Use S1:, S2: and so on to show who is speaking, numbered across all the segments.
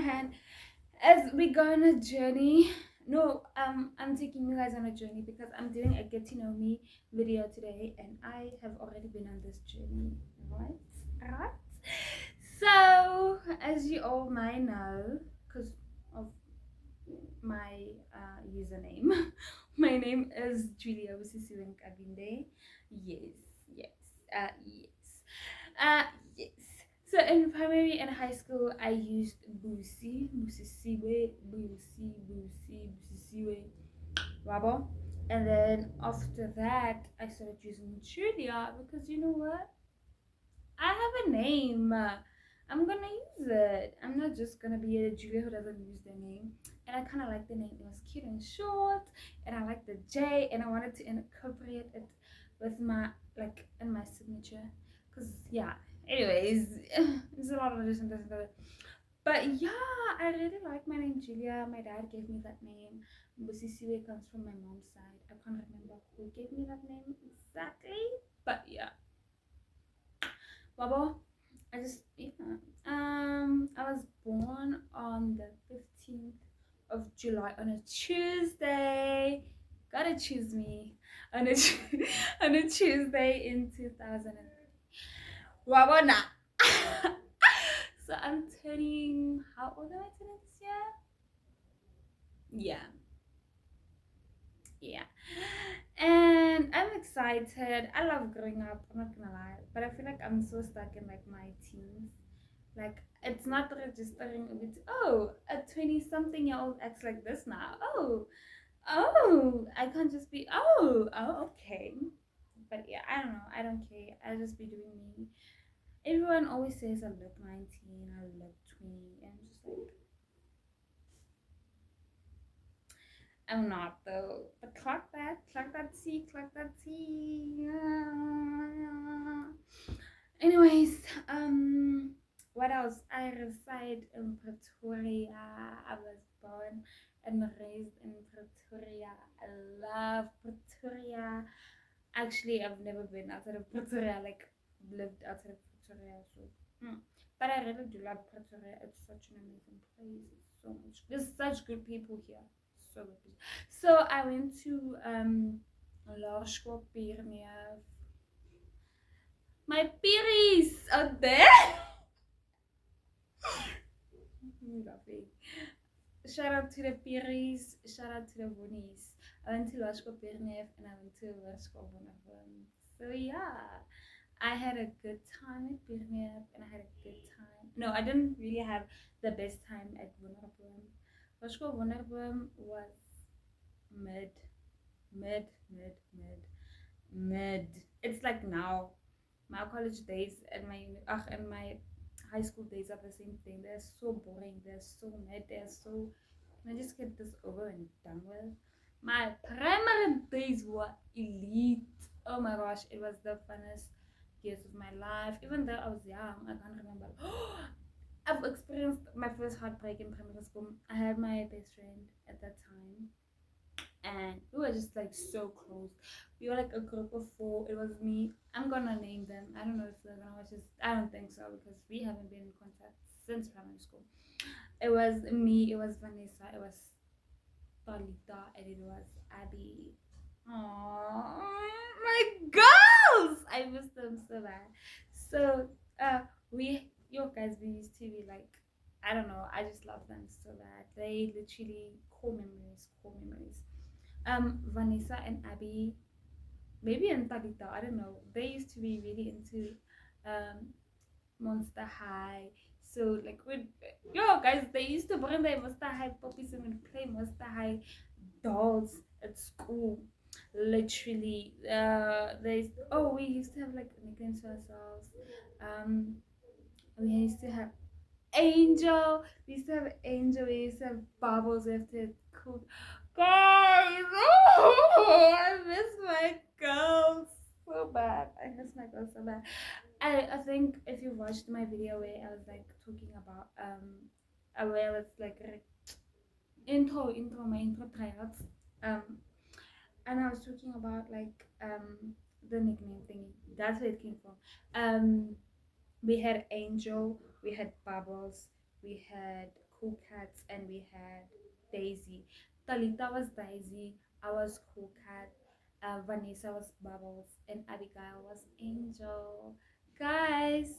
S1: hand as we go on a journey. No, I'm taking you guys on a journey because I'm doing a get to know me video today, and I have already been on this journey, right? Right. So, as you all might know, because of my username, my name is Julia Busisiwe Kabinde. Yes, yes, yes, uh, yes. So in primary and high school, I used Busisiwe, Busisiwe, Wabo. And then after that, I started using Julia because you know what? I have a name. I'm gonna use it. I'm not just gonna be a Julia who doesn't use their name. And I kind of like the name. It was cute and short, and I like the J, and I wanted to incorporate it with my like in my signature. Cause yeah. Anyways, there's a lot of this and this and that. But yeah, I really like my name Julia. My dad gave me that name. Busisiwe comes from my mom's side. I can't remember who gave me that name exactly, but yeah. Baba, I just yeah. I was born on the 15th of July on a Tuesday. Gotta choose me on a on a Tuesday in 2000. Wabona. So I'm turning. How old am I turning this year? Yeah, yeah. And I'm excited. I love growing up. I'm not gonna lie, but I feel like I'm so stuck in like my teens. Like it's not registering with a 20-something-year-old acts like this now. I can't just be okay. But yeah, I don't know. I don't care. I'll just be doing me. Everyone always says I look 19, I look 20, and I'm just like I'm not though. But clock that T, clock that T. Anyways, what else? I reside in Pretoria. I was born and raised in Pretoria. I love Pretoria. Actually, I've never been outside of Pretoria, like lived outside of Pretoria. So, but I really do love Pretoria. It's such an amazing place. It's so much. There's such good people here. So good people. So I went to Laerskool Pierneef. My Pieris out there. Lovely. Shout out to the Pieris. Shout out to the Boonies. I went to Laerskool Pierneef and I went to Laerskool Wonderboom. So yeah. I had a good time at Pierneef and I had a good time. No, I didn't really have the best time at Wonderboom. Laerskool Wonderboom was mid, mid, mid, mid, mid. It's like now. My college days and my high school days are the same thing. They're so boring. They're so mad. They're so. Can I just get this over and done with? My primary days were elite. Oh my gosh, it was the funnest years of my life. Even though I was young, I can't remember. I've experienced my first heartbreak in primary school. I had my best friend at that time, and we were just like so close. We were like a group of four. It was me. I'm gonna name them. I don't know if they're gonna watch this. I don't think so because we haven't been in contact since primary school. It was me. It was Vanessa. It was Talita, and it was Abby. Oh, my girls! I miss them so bad. So, you guys, we used to be like, I don't know. I just love them so bad. They literally core memories, core memories. Vanessa and Abby, maybe and Tabitha, I don't know. They used to be really into um Monster High. So like with yo guys, they used to bring their Monster High puppies and would play Monster High dolls at school. Literally, we used to have like nicknames for ourselves. Um, we used to have Angel. We used to have Angel. We used to have Bubbles. We have to cook. Guys, oh, I miss my girls so bad. I miss my girls so bad. I think if you watched my video where I was like talking about where it's like my intro tryouts and I was talking about like the nickname thingy. That's where it came from. We had Angel, we had Bubbles, we had Cool Cats, and we had Daisy. Talita was Daisy, I was Cool Cat, Vanessa was Bubbles, and Abigail was Angel. Guys,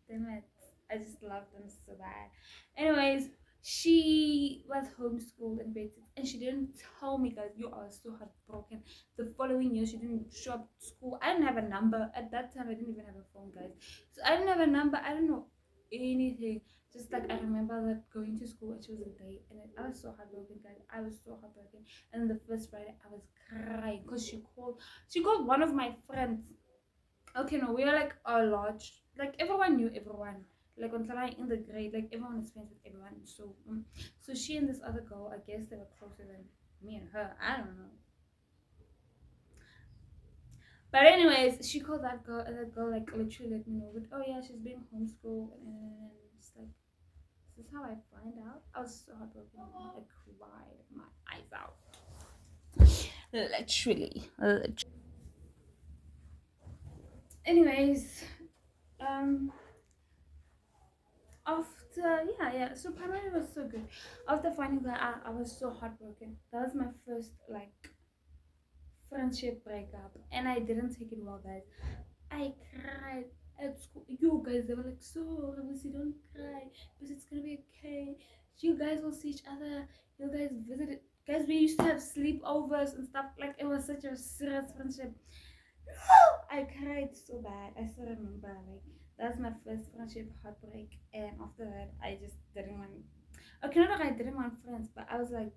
S1: damn it. I just love them so bad. Anyways, she was homeschooled in grade 6 and she didn't tell me, guys. You are so heartbroken. The following year, she didn't show up to school. I didn't have a number. At that time, I didn't even have a phone, guys. So I didn't have a number. I don't know anything. Just like I remember that going to school and she wasn't there. And I was so heartbroken, guys. I was so heartbroken. And then the first Friday, I was crying because she called one of my friends. Okay, no, we were like a large, like everyone knew everyone. Like until I in the grade, like everyone is friends with everyone. So she and this other girl, I guess they were closer than me and her. I don't know. But anyways, she called that girl, and that girl like literally let me know that oh yeah, she's being homeschooled, and it's like this is how I find out. I was so heartbroken. I cried my eyes out. Literally. Anyways, um, after so primary was so good. After finding that out, I was so heartbroken. That was my first like friendship breakup, and I didn't take it well, guys. I cried at school. You guys, they were like, so Rabusi, don't cry because it's gonna be okay. You guys will see each other. You guys visited. Guys, we used to have sleepovers and stuff. Like it was such a serious friendship. I cried so bad. I still remember like that's my first friendship heartbreak, and after that, I just didn't want. Okay, not that I didn't want friends, but I was like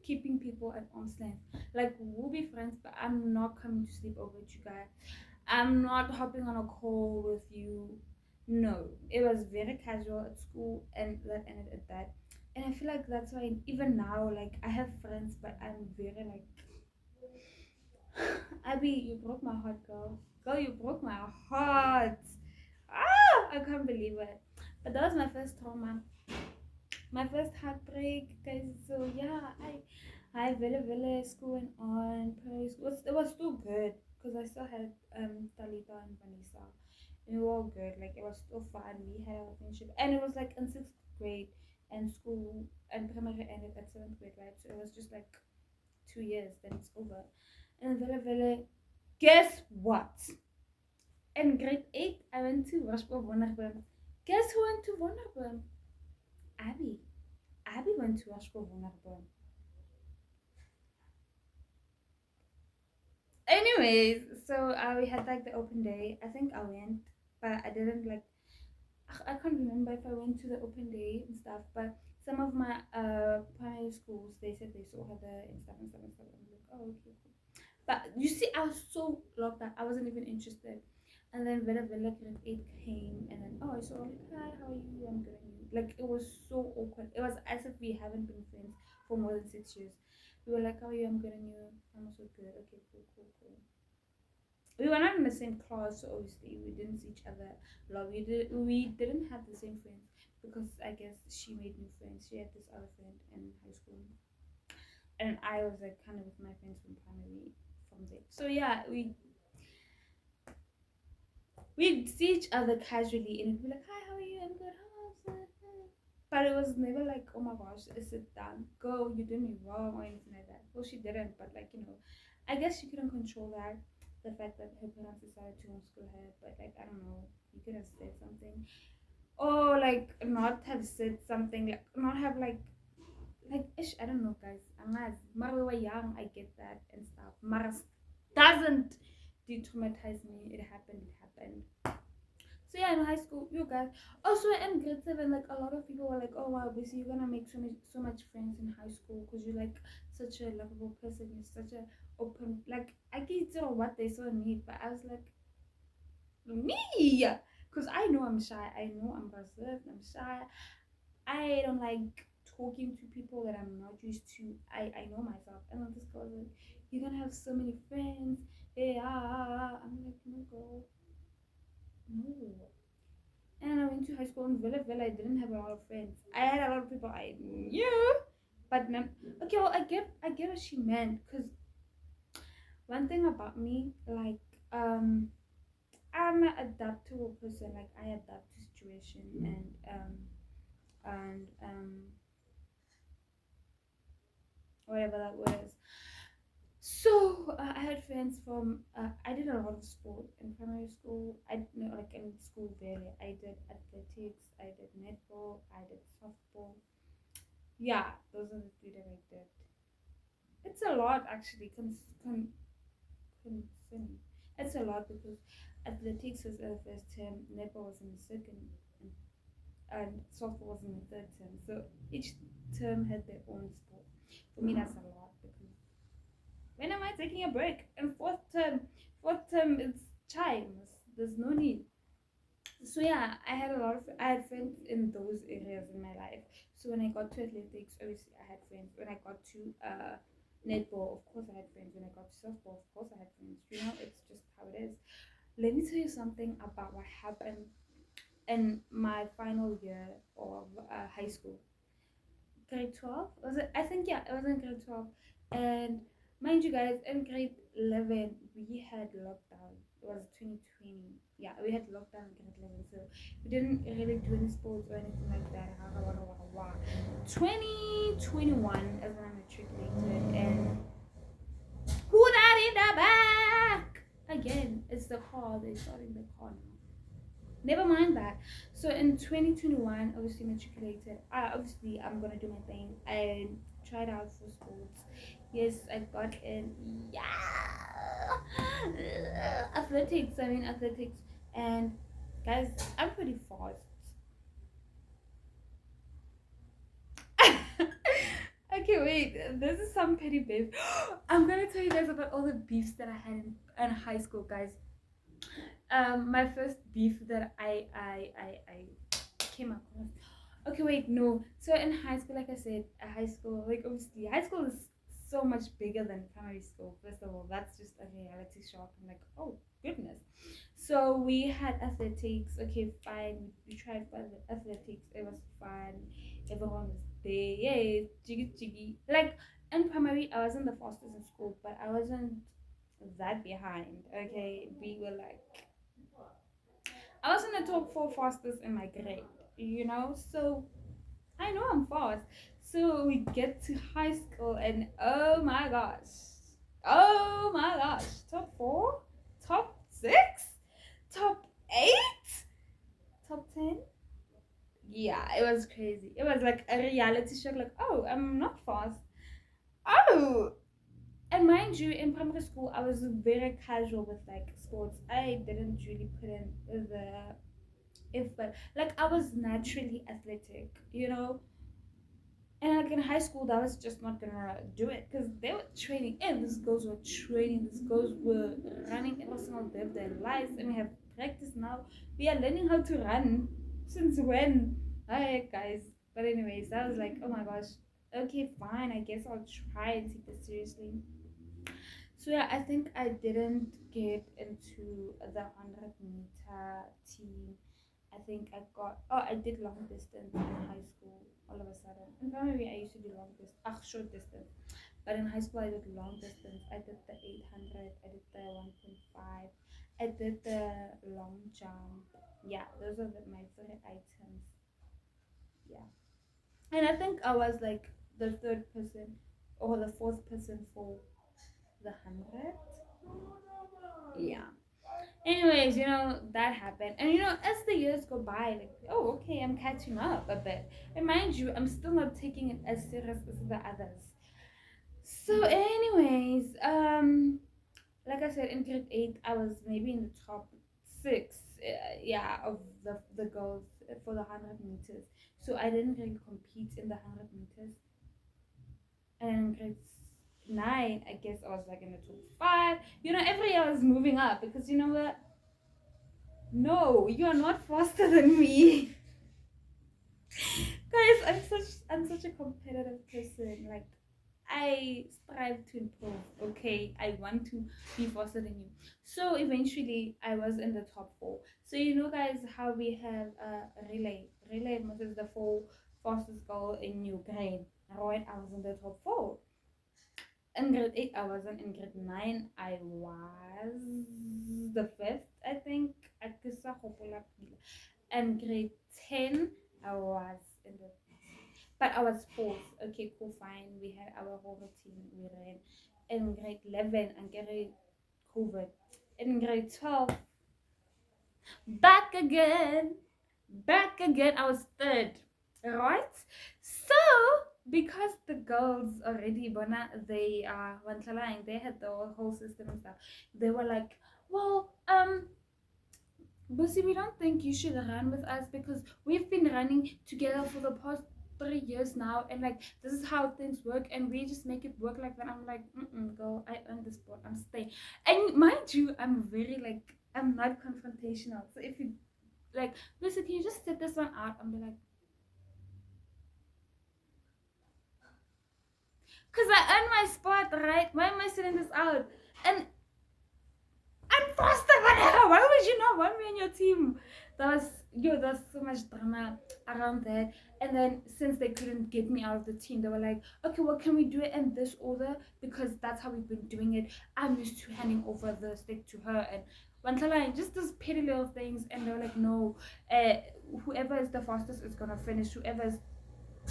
S1: keeping people at arm's length. Like we'll be friends, but I'm not coming to sleep over with you guys. I'm not hopping on a call with you. No, it was very casual at school, and that ended at that. And I feel like that's why even now, like I have friends, but I'm very like Abby, you broke my heart, girl. Girl, you broke my heart. I can't believe it. But that was my first trauma, my first heartbreak, guys. So yeah, I Villa school went on. Primary school it was still good because I still had Talita and Vanessa. And we were all good. Like it was still fun. We had our friendship, and it was like in 6th grade, and school and primary ended at 7th grade, right? So it was just like 2 years, then it's over. And Villa, guess what? In grade 8, I went to Rospo Wonderboom. Guess who went to Wonderboom? Abby. Abby went to Rospo Wonderboom. Anyways, so we had like the open day. I think I went, but I didn't like. I can't remember if I went to the open day and stuff. But some of my primary schools they said they saw her there and stuff and stuff and stuff. I'm like, oh okay, cool. But you see, I was so locked out. I wasn't even interested. And then Villa grade 8 came, and then oh, I saw like, hi, how are you? I'm good. And you? Like it was so awkward. It was as if we haven't been friends for more than 6 years. We were like, how are you? I'm good. And you? I'm also good. Okay, cool, cool, cool. We were not in the same class, so obviously we didn't see each other a lot. We didn't have the same friends because I guess she made new friends. She had this other friend in high school, and I was like kind of with my friends from primary from there. So yeah, we'd see each other casually, and it'd be like, "Hi, how are you? I'm good. How are you?" But it was never like, "Oh my gosh, sit down, go, you did me wrong" or anything like that. Well, she didn't, but like I guess she couldn't control that. The fact that her parents decided to homeschool her, but like I don't know, you could have said something, or like not have said something, like not have like ish. I don't know, guys. I'm not. But we were young. I get that and stuff. Maras doesn't detraumatize me. It happened. It happened. So yeah, in high school, you guys. Also in grade 7, like a lot of people were like, "Oh wow, Busy, you're gonna make so much friends in high school because you're like such a lovable person. You're such a open like I can't tell what they saw in me, but I was like me, because I know I'm shy. I know I'm reserved. I'm shy. I don't like talking to people that I'm not used to. I know myself. And then this girl was like, "You're gonna have so many friends." Hey, I'm like, no, girl, no. And I went to high school in Villa. I didn't have a lot of friends. I had a lot of people I knew, but no. Okay, well, I get what she meant. Cause one thing about me, like, I'm an adaptable person. Like, I adapt to situation, and and whatever that word is. So I had friends from. I did a lot of sport in primary school. I no like in school barely. I did athletics. I did netball. I did softball. Yeah, those are the three that I did. It's a lot actually. Concerning. It's a lot because athletics was in the first term, netball was in the second, and softball was in the third term. So each term had their own sport. For me, that's a lot because when am I taking a break? And fourth term it's chimes. There's no need. So yeah, I had friends in those areas in my life. So when I got to athletics, obviously I had friends. When I got to netball, of course I had friends. When I got to softball, of course I had friends. You know, it's just how it is. Let me tell you something about what happened in my final year of high school. Grade 12 was it? I think yeah, it was in grade 12. And mind you guys, in grade 11 we had lockdown. It was 2020. Yeah, we had lockdown in grade 11, so we didn't really do any sports or anything like that. 2021 is when I matriculated, and who that in the back again? It's the car. They're starting the car now. Never mind that. So in 2021, obviously matriculated. Obviously I'm gonna do my thing. I tried out for sports. Yes, I got in. Yeah, athletics. I mean athletics. And guys, I'm pretty fast. Okay, wait. This is some petty beef. I'm gonna tell you guys about all the beefs that I had in high school, guys. My first beef that I came across. Okay, wait, no. So in high school, like I said, high school, like obviously, high school is so much bigger than primary school. First of all, that's just a reality shock. I'm like, oh goodness. So we had athletics. Okay, fine. We tried for athletics. It was fun. Everyone was there. Yay, jiggy jiggy. Like in primary, I wasn't the fastest in school, but I wasn't that behind. Okay, we were like I was in the top four fastest in my grade, you know, so I know I'm fast. So we get to high school, and oh my gosh, top four, top six, top eight, top 10. Yeah, it was crazy. It was like a reality shock, like, oh, I'm not fast. Oh, and mind you, in primary school, I was very casual with like sports. I didn't really put in the if but like I was naturally athletic, you know. And like in high school, that was just not gonna do it because they were training. And these girls were training. These girls were running every single day of their lives, and we have practice now. We are learning how to run. Since when? Alright, guys. But anyways, I was like, oh my gosh. Okay, fine. I guess I'll try and take this seriously. So yeah, I think I didn't get into the 100-meter team. I think I got I did long distance in high school all of a sudden. In primary I used to do long distance, short distance. But in high school I did long distance. I did the 800, I did the 1.5, I did the long jump. Yeah, those are my favorite items. Yeah. And I think I was like the third person or the fourth person for the 100. Yeah. Anyways, that happened. And as the years go by, like, oh, okay, I'm catching up a bit. And mind you, I'm still not taking it as serious as the others. So, anyways, like I said, in grade 8, I was maybe in the top 6, yeah, of the girls for the 100 meters. So, I didn't really compete in the 100 meters. And in grade 9, I guess I was like in the top 5. Every year I was moving up because you know what? No, you are not faster than me. Guys, I'm such a competitive person. Like I strive to improve. Okay, I want to be faster than you. So eventually, I was in the top 4. So guys, how we have a relay. Relay is the 4 fastest girl in new grade. Right, I was in the top 4. In grade 8, I wasn't. In grade 9, I was the 5th, I think. And grade 10, I was in the, but I was fourth. Okay, cool, fine. We had our whole routine. We ran in grade 11 and grade COVID. In grade 12, back again, back again. I was third, right? So because the girls already, Bona, they Wantlalaing, they had the whole system and stuff. They were like, well, Bussy, we don't think you should run with us because we've been running together for the past 3 years now, and like this is how things work, and we just make it work like that. I'm like, girl, I earned the spot. I'm staying. And mind you, I'm very like I'm not confrontational. So if you like, listen, can you just set this one out? I'm be like, cause I earned my spot, right? Why am I setting this out? And I'm faster than her. Why would you not want me on your team? There's so much drama around that. And then since they couldn't get me out of the team, they were like, okay, well, can we do it in this order? Because that's how we've been doing it. I'm used to handing over the stick to her, and Wantala, just those petty little things. And they were like, no, whoever is the fastest is gonna finish. Whoever is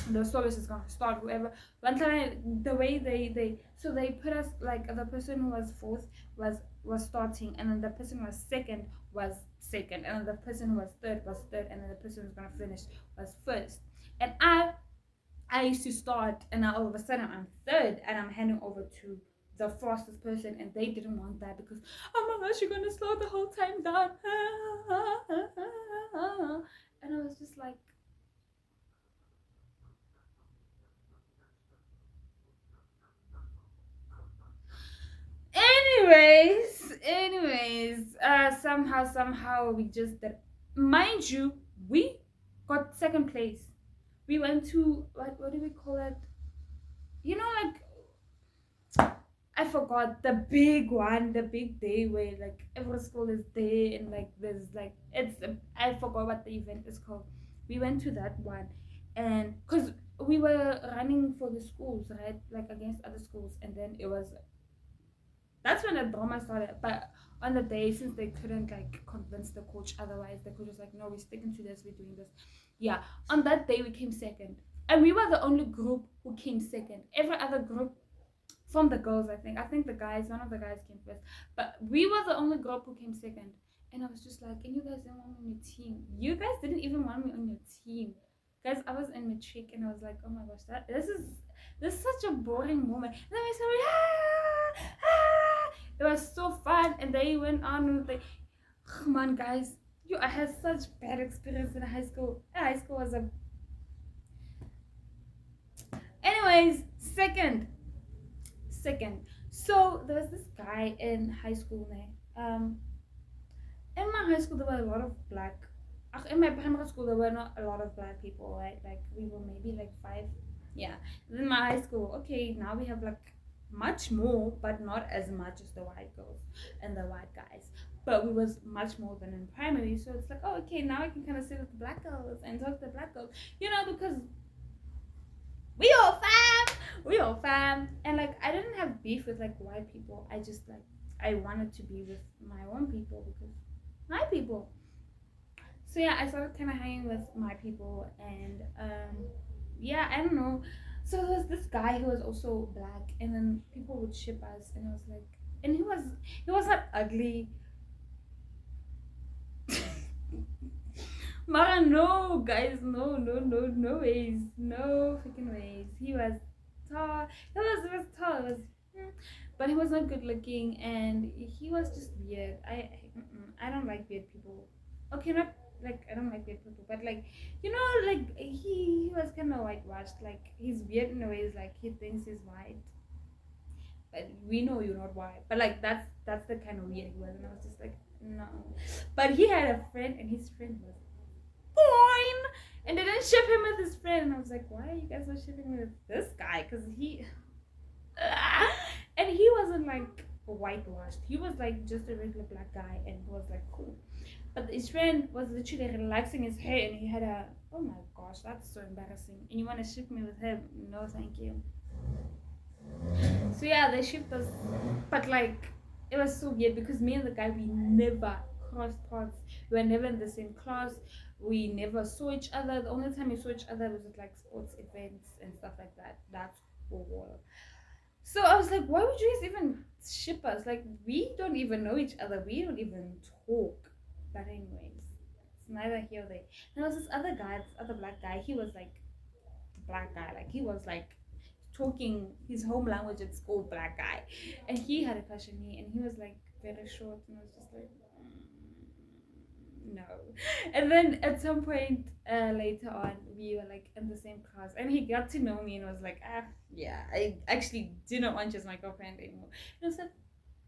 S1: the service is gonna start, whoever. One time the way they put us, like the person who was fourth was starting, and then the person who was second was second, and then the person who was third, and then the person who's gonna finish was first. And I used to start, and now all of a sudden I'm third, and I'm handing over to the fastest person, and they didn't want that because, oh my gosh, you're gonna slow the whole time down. And I was just like, anyways, somehow we just did. Mind you, we got second place. We went to what do we call it? You know, like I forgot the big one, the big day where like every school is there, and like there's like I forgot what the event is called. We went to that one, and because we were running for the schools, right, like against other schools, and then it was that's when the drama started. But on the day, since they couldn't like convince the coach otherwise, the coach was like, no, we're sticking to this, we're doing this. Yeah, on that day we came second, and we were the only group who came second. Every other group, from the girls, I think the guys, one of the guys came first, but we were the only group who came second. And I was just like, and you guys didn't want me on your team. You guys didn't even want me on your team, guys. I was in matric, and I was like, oh my gosh, this is such a boring moment. And then we started, it was so fun, and they went on with the, come on, guys. I had such bad experience in high school. High school was a. Anyways, second. So there was this guy in high school, in my high school there were a lot of black. In my primary school there were not a lot of black people, right? Like we were maybe like five. Yeah. In my high school, okay, now we have like much more, but not as much as the white girls and the white guys. But we was much more than in primary, so it's like, oh, okay, now I can kind of sit with the black girls and talk to the black girls, because we all fam, and like I didn't have beef with like white people. I just like I wanted to be with my own people because my people. So yeah, I started kind of hanging with my people, and yeah, I don't know. So there was this guy who was also black, and then people would ship us, and I was like, and he was not ugly. Mara, no, guys, no ways, no freaking ways. He was tall. He was tall. But he was not good looking, and he was just weird. I don't like weird people. Okay, not like I don't like weird people, but like like he was kind of whitewashed. Like he's weird in a way. Is like he thinks he's white, but we know you're not white. But like that's the kind of weird he was, and I was just like no. But he had a friend, and his friend was fine, and they didn't ship him with his friend, and I was like, why are you guys not shipping me with this guy? Because he and he wasn't like whitewashed. He was like just a regular black guy, and he was like cool. But his friend was literally relaxing his hair, and he had a, oh my gosh, that's so embarrassing. And you want to ship me with him? No, thank you. So yeah, they shipped us, but like it was so weird because me and the guy we never crossed paths. We were never in the same class. We never saw each other. The only time we saw each other was at like sports events and stuff like that. That's all. So I was like, why would you guys even ship us? Like, we don't even know each other. We don't even talk. But anyways, it's neither here nor there. And there was this other guy, this other black guy. He was like black guy. Like he was like talking his home language at school, black guy. And he had a crush on me, and he was like very short, and I was just like, no. And then at some point later on, we were like in the same class, and he got to know me and was like, ah, yeah, I actually do not want you as my girlfriend anymore. And I was like,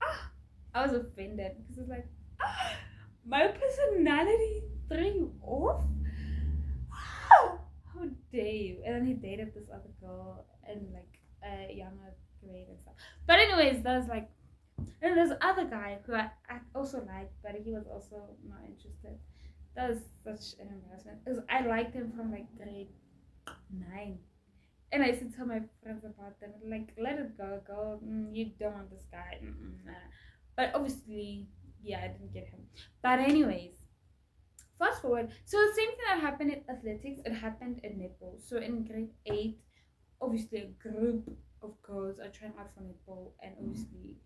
S1: ah, I was offended because it's like, ah, my personality threw you off. How dare you? And then he dated this other girl and like a younger grade and stuff. But anyways, there's like, and there's other guy who I also liked, but he was also not interested. That was such an embarrassment because I liked him from like grade 9, and I used to tell my friends about them, like, let it go, girl. You don't want this guy. Nah. But obviously, yeah, I didn't get him. But anyways, fast forward. So the same thing that happened in athletics, it happened in netball. So in grade 8, obviously a group of girls are trying out for netball, and obviously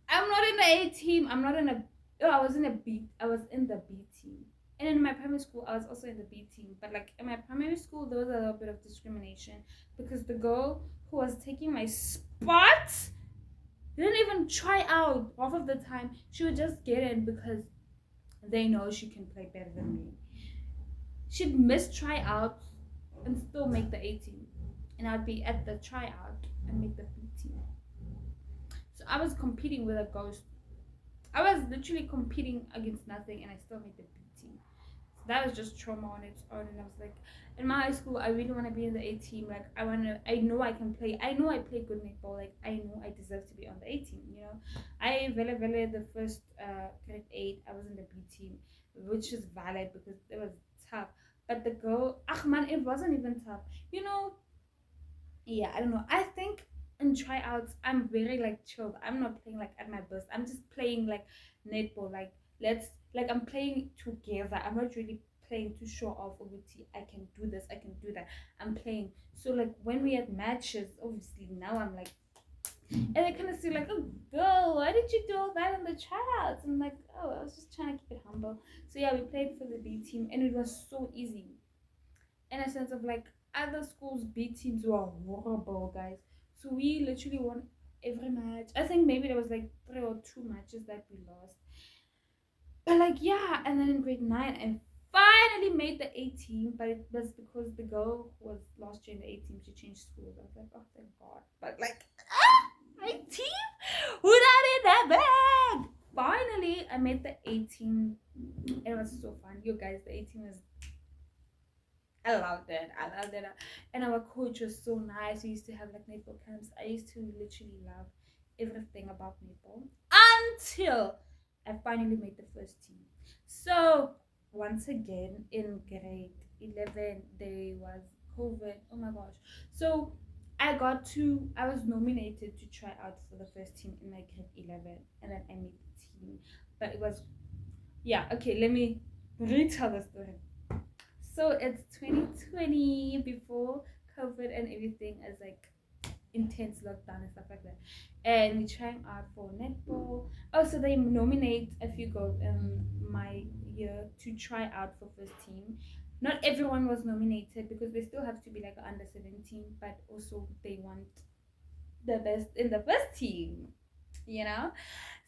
S1: I'm not in the A team. I'm not in a. Oh, I was in a B. I was in the B team, and in my primary school, I was also in the B team. But like in my primary school, there was a little bit of discrimination because the girl who was taking my spot didn't even try out. Half of the time, she would just get in because they know she can play better than me. She'd miss tryouts and still make the A team, and I'd be at the tryout and make the B team. So I was competing with a ghost. I was literally competing against nothing, and I still made the B team. So that was just trauma on its own. And I was like, in my high school, I really want to be in the A team. Like, I know I can play. I know I play good netball. Like, I know I deserve to be on the A team. You know, I vele the first grade 8, I was in the B team, which is valid because it was tough. But the girl, ah man, it wasn't even tough. You know, yeah, I don't know. I think in tryouts, I'm very like chilled. I'm not playing like at my best. I'm just playing like netball. Like I'm playing together. I'm not really playing to show off. Obviously, I can do this. I can do that. I'm playing. So like when we had matches, obviously now I'm like, and I kind of see like, oh girl, why did you do all that in the tryouts? I'm like, oh, I was just trying to keep it humble. So yeah, we played for the B team, and it was so easy in a sense of like other schools B teams were horrible, guys. So we literally won every match. I think maybe there was like 3 or 2 matches that we lost. But like yeah, and then in grade 9 I finally made the A team, but it was because the girl who was last year in the A team, she changed schools. I was like, oh thank God. But like my team? Who that in that bag? Finally I made the A team. It was so fun. You guys, the A team was I loved it. I loved it. And our coach was so nice. We used to have like netball camps. I used to literally love everything about netball until I finally made the first team. So once again in grade 11 there was COVID. Oh my gosh. So I was nominated to try out for the first team in my grade 11, and then I made the team. But it was yeah, okay, let me retell the story. So it's 2020 before COVID and everything is like intense lockdown and stuff like that. And we're trying out for netball. Oh, so they nominate a few girls in my year to try out for first team. Not everyone was nominated because they still have to be like under 17, but also they want the best in the first team, you know?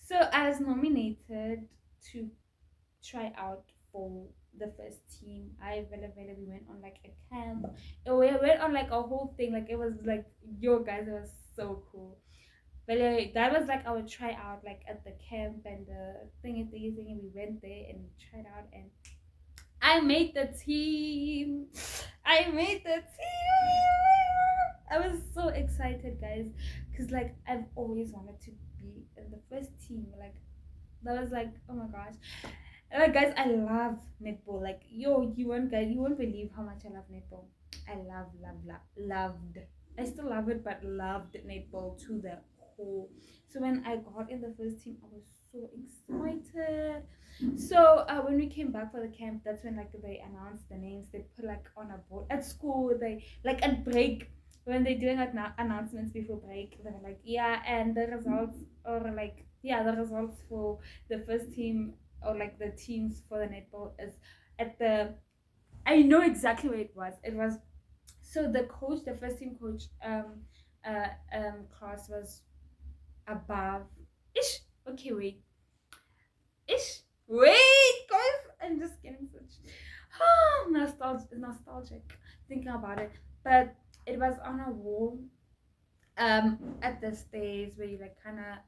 S1: So I was nominated to try out for the first team. We went on like a camp. We went on like a whole thing. Like it was like yo guys, it was so cool. But that was like our tryout, like at the camp and the thingy. We went there and tried out, and I made the team. I made the team. I was so excited, guys, because like I've always wanted to be in the first team. Like that was like oh my gosh. Like guys, I love netball. Like yo, you won't believe how much I love netball. I loved. I still love it, but loved netball to the cool. So when I got in the first team, I was so excited. So when we came back for the camp, that's when like they announced the names. They put like on a board at school. They like at break when they're doing like announcements before break. They're like, yeah, and the results, or like, yeah, the results for the first team, or like the teams for the netball is at the. I know exactly where it was. It was, so the coach, the first team coach, class was above ish. Okay, wait, ish. Wait, guys, I'm just getting such nostalgic thinking about it. But it was on a wall at the stage where you like kind of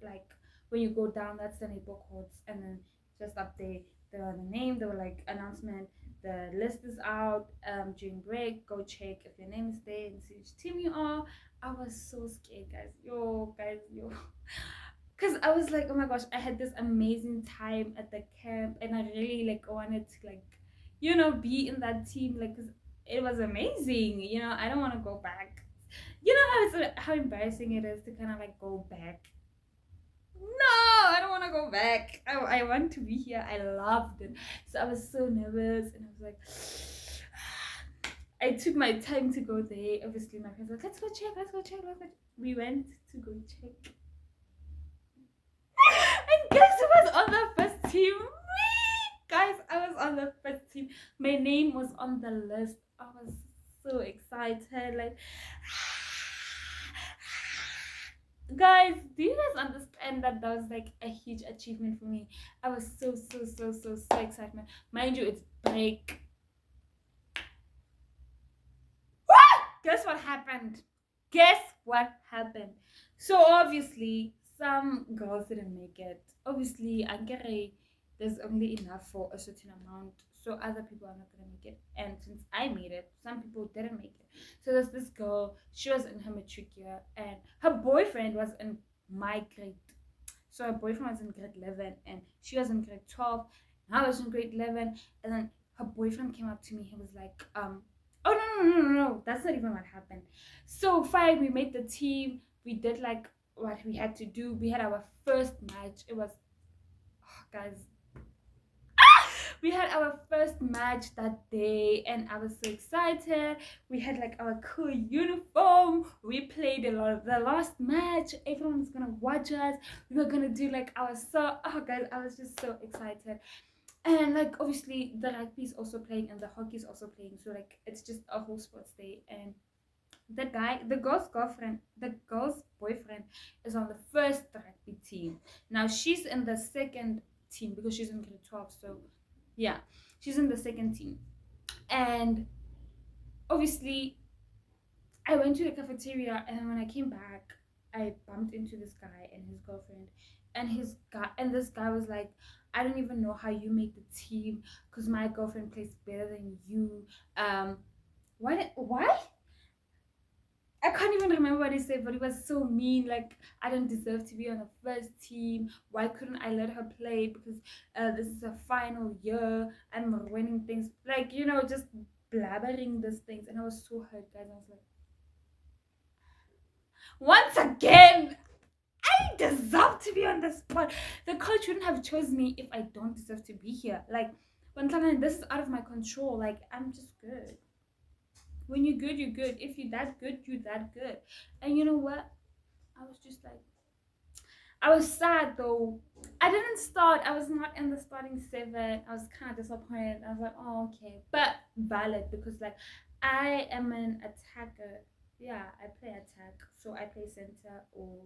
S1: like when you go down, that's the neighbor courts, and then just up there the name, they were like announcement, the list is out, during break go check if your name is there and see which team you are. I was so scared, guys, yo, because I was like, oh my gosh, I had this amazing time at the camp, and I really like wanted to like, be in that team, like, 'cause it was amazing. I don't want to go back. How embarrassing it is to kind of like go back. No, I don't want to go back. I want to be here. I loved it. So I was so nervous, and I was like, I took my time to go there. Obviously, my friends were like, let's go check, let's go check, let's go check. We went to go check. And guess who was on the first team? Me! Guys, I was on the first team. My name was on the list. I was so excited. Like, guys, do you guys understand that that was like a huge achievement for me? I was so excited. Mind you, it's break. Guess what happened? Guess what happened? So obviously, some girls didn't make it. Obviously, Angere, there's only enough for a certain amount, so other people are not gonna make it. And since I made it, some people didn't make it. So there's this girl. She was in her matric year, and her boyfriend was in my grade. So her boyfriend was in grade 11, and she was in grade 12. And I was in grade 11, and then her boyfriend came up to me. He was like, oh no, that's not even what happened. So fine, we made the team. We did like what we had to do. We had our first match. It was, oh, guys, we had our first match that day, and I was so excited. We had like our cool uniform. We played a lot of the last match. Everyone was gonna watch us. We were gonna do like our so, oh guys, I was just so excited. And like obviously the rugby is also playing and the hockey is also playing, so like it's just a whole sports day. And the girl's boyfriend is on the first rugby team. Now she's in the second team because she's in grade 12. So yeah, she's in the second team. And obviously I went to the cafeteria, and then when I came back, I bumped into this guy and his girlfriend, and this guy was like, I don't even know how you make the team because my girlfriend plays better than you. Why? I can't even remember what he said, but he was so mean. Like, I don't deserve to be on the first team. Why couldn't I let her play? Because this is a final year. I'm winning things. Like, just blabbering these things. And I was so hurt, guys. I was like, once again, I deserve to be on the spot. The coach wouldn't have chosen me if I don't deserve to be here. Like, when this is out of my control. Like, I'm just good. When you're good, you're good. If you're that good, you're that good. And you know what? I was just like, I was sad though. I didn't start. I was not in the starting seven. I was kind of disappointed. I was like, oh, okay. But valid because, like, I am an attacker. Yeah, I play attack. So I play center or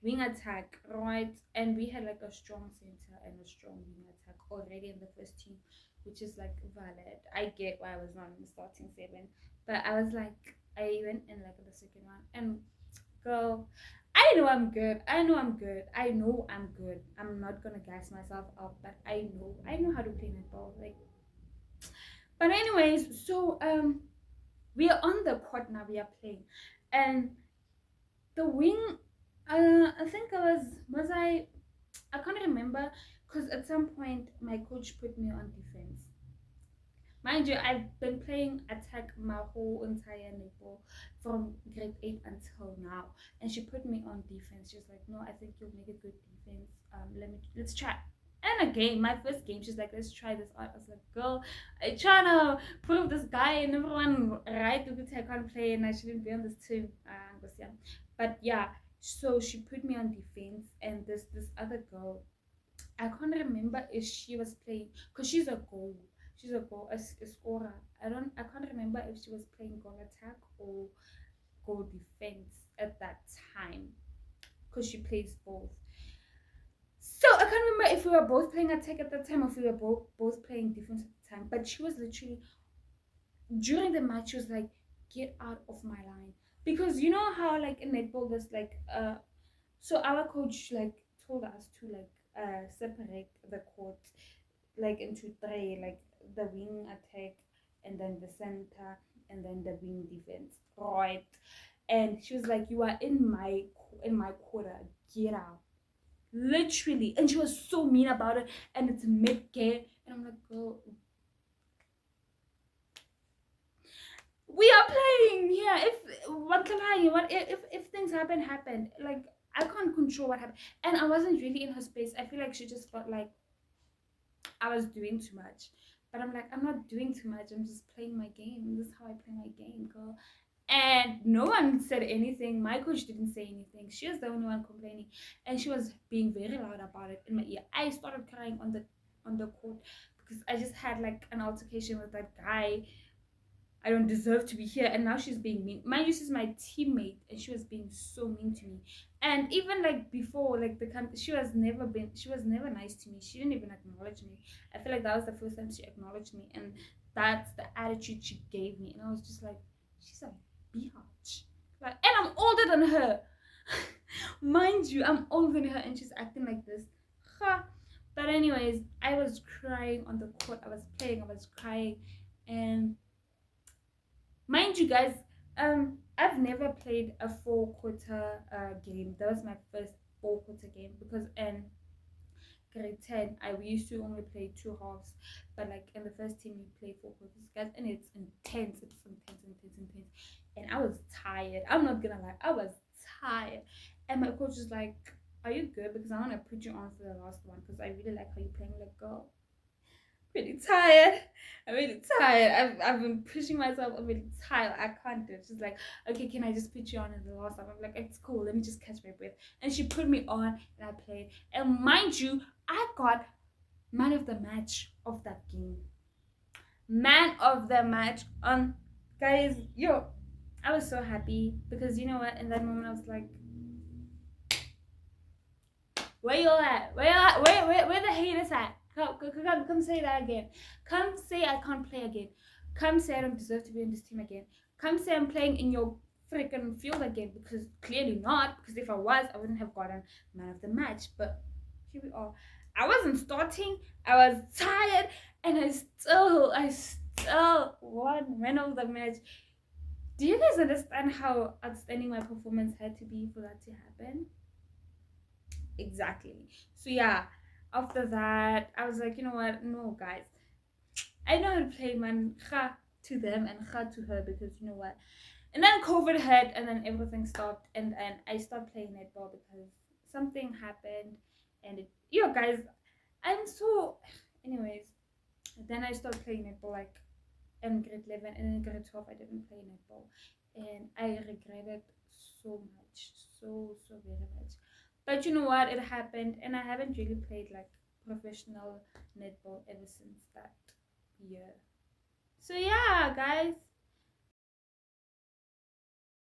S1: wing attack, right? And we had like a strong center and a strong wing attack already in the first team, which is like valid. I get why I was not in the starting seven, but I was like, I went in like the second one, and girl, I know I'm good. I know I'm good. I know I'm good. I'm not gonna gas myself up, but I know how to play netball. Like, but anyways, so we are on the court now. We are playing, and the wing. I think I can't remember because at some point my coach put me on defense. Mind you, I've been playing attack my whole entire netball from grade 8 until now. And she put me on defense. She was like, no, I think you'll make a good defense. Let's try. And again, my first game, she's like, let's try this out. I was like, girl, I trying to prove this guy and everyone right because I can't play and I shouldn't be on this team. But yeah, so she put me on defense and this other girl, I can't remember if she was playing because she's a goal. She's a scorer. I can't remember if she was playing goal attack or goal defense at that time because she plays both. So I can't remember if we were both playing attack at that time or if we were both playing defense at the time. But she was literally during the match. She was like, "Get out of my line," because you know how like in netball there's like so our coach like told us to like separate the court like into three, like the wing attack and then the center and then the wing defense, right? And she was like, you are in my quarter, get out, literally. And she was so mean about it, and it's mid-game and I'm like, girl, we are playing here. If what can I what if things happen, like I can't control what happened. And I wasn't really in her space. I feel like she just felt like I was doing too much. But I'm like, I'm not doing too much. I'm just playing my game. This is how I play my game, girl. And no one said anything. My coach didn't say anything. She was the only one complaining. And she was being very loud about it in my ear. I started crying on the court because I just had like an altercation with that guy. I don't deserve to be here. And now she's being mean. Mind you, she's my teammate and she was being so mean to me. And even like before, like she was never nice to me. She didn't even acknowledge me. I feel like that was the first time she acknowledged me. And that's the attitude she gave me. And I was just like, she's a biatch. Like, and I'm older than her. Mind you, I'm older than her and she's acting like this. Ha. But anyways, I was crying on the court. I was playing, I was crying. And mind you guys, I've never played a 4 quarter game. That was my first 4 quarter game because in grade 10 I we used to only play 2 halves, but like in the first team you play 4 quarters, guys, and it's intense. And I was tired. I'm not gonna lie, I was tired. And my coach is like, are you good? Because I want to put you on for the last one because I really like how you're playing. Like, girl, really tired. I'm really tired. I've been pushing myself. I'm really tired. I can't do it. She's like, okay, can I just put you on in the last time? I'm like, it's cool. Let me just catch my breath. And she put me on and I played. And mind you, I got man of the match of that game. Man of the match on, guys. Yo, I was so happy because you know what? In that moment, I was like, where you at? Where you at? Where the haters at? Come say that again. Come say I can't play again. Come say I don't deserve to be in this team again. Come say I'm playing in your freaking field again, because clearly not. Because if I was, I wouldn't have gotten man of the match. But here we are. I wasn't starting. I was tired, and I still won man of the match. Do you guys understand how outstanding my performance had to be for that to happen? Exactly. So yeah, after that I was like, you know what, no guys, I know how to play man kha to them and kha to her, because you know what. And then COVID hit and then everything stopped, and I stopped playing netball because something happened. And it, yo guys, I'm so anyways, then I stopped playing netball like in grade 11, and in grade 12 I didn't play netball, and I regret it so much, so very much. But you know what, it happened, and I haven't really played like professional netball ever since that year. So yeah guys,